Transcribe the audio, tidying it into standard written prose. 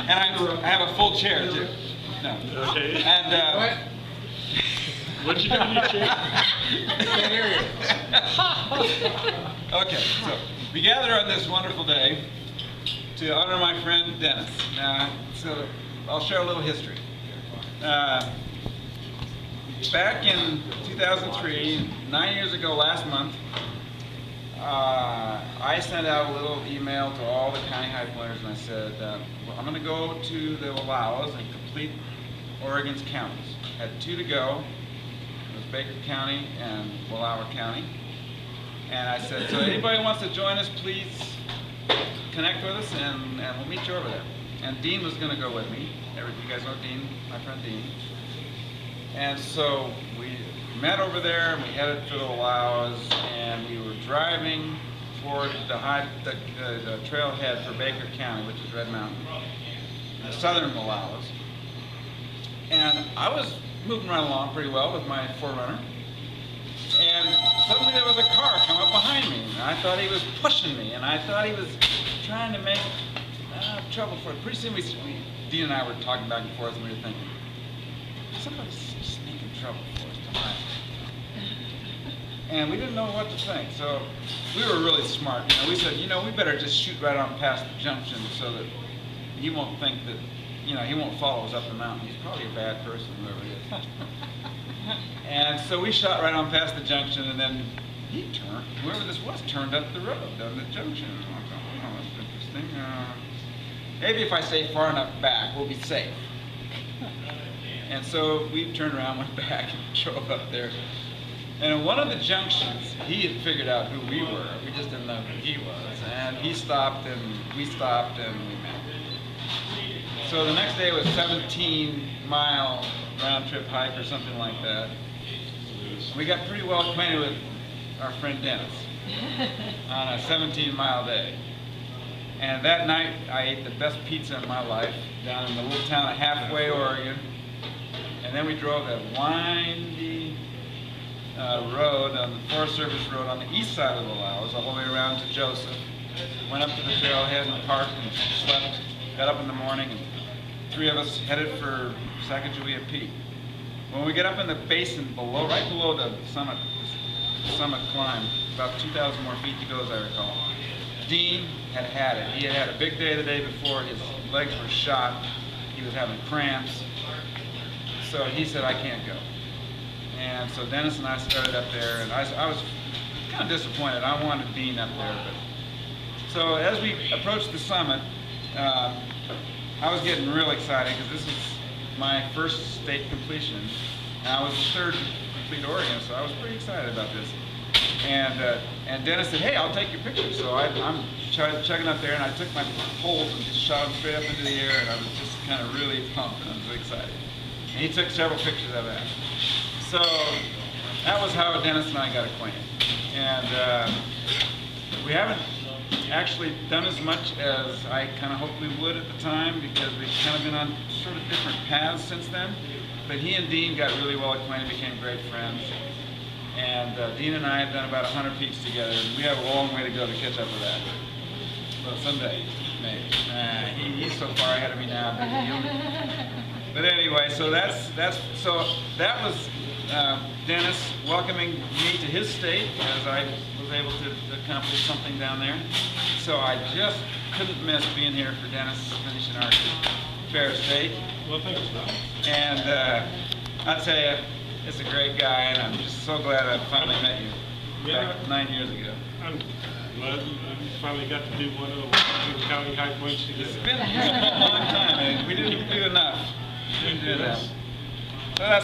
And I have a full chair too. No. Okay. And What? What you doing in your chair? okay, so we gather on this wonderful day to honor my friend Dennis. So I'll share a little history. Back in 2003, 9 years ago last month, I sent out a little email to all the county high pointers and I said, well, I'm going to go to the Wallowas and complete Oregon's counties. Had 2 to go. It was Baker County and Wallowa County. And I said, so anybody who wants to join us, please connect with us and we'll meet you over there. And Dean was going to go with me. You guys know Dean, my friend Dean. And so we met over there and we headed for the Wallowas and we were driving toward the trailhead for Baker County, which is Red Mountain, the southern Wallowas. And I was moving right along pretty well with my 4Runner. And suddenly there was a car come up behind me. And I thought he was pushing me, and I thought he was trying to make trouble for it. Pretty soon, Dean and I were talking back and forth, and we were thinking, somebody's just making trouble for us tonight. And we didn't know what to think, so we were really smart. We said, we better just shoot right on past the junction so that he won't think that, he won't follow us up the mountain. He's probably a bad person, whoever he is. And so we shot right on past the junction, and then he turned, whoever this was, turned up the road down the junction. And I thought, oh, that's interesting. Maybe if I stay far enough back, we'll be safe. And so we turned around, went back, and drove up there. And in one of the junctions, he had figured out who we were. We just didn't know who he was. And he stopped, and we stopped, and we met. So the next day was a 17-mile round-trip hike or something like that. We got pretty well acquainted with our friend Dennis on a 17-mile day. And that night, I ate the best pizza in my life down in the little town of Halfway, Oregon. And then we drove that windy road, on the Forest Service road on the east side of the Wallowas, all the way around to Joseph. Went up to the trailhead and parked and slept. Got up in the morning, and 3 of us headed for Sacagawea Peak. When we get up in the basin below, right below the summit climb, about 2,000 more feet to go, as I recall, Dean had it. He had had a big day the day before. His legs were shot. He was having cramps. So he said, I can't go. And so Dennis and I started up there, and I was kind of disappointed. I wanted Dean up there. So as we approached the summit, I was getting real excited because this was my first state completion. And I was the 3rd to complete Oregon, so I was pretty excited about this. And Dennis said, hey, I'll take your picture. So I'm checking up there, and I took my poles and just shot them straight up into the air, and I was just kind of really pumped, and I was really excited. And he took several pictures of that. So that was how Dennis and I got acquainted. And we haven't actually done as much as I kind of hoped we would at the time, because we've kind of been on sort of different paths since then. But he and Dean got really well acquainted, became great friends. And Dean and I have done about 100 peaks together, and we have a long way to go to catch up with that. Well, someday, maybe. He's so far ahead of me now. But anyway, so that was Dennis welcoming me to his state, as I was able to accomplish something down there. So I just couldn't miss being here for Dennis finishing our fair state. Well, thank you. And I'll tell you, it's a great guy, and I'm just so glad I finally met you back 9 years ago. I'm glad we finally got to do one of the Washington County Highpoints together. It's been a long time, and we didn't do enough. We didn't do enough. So that's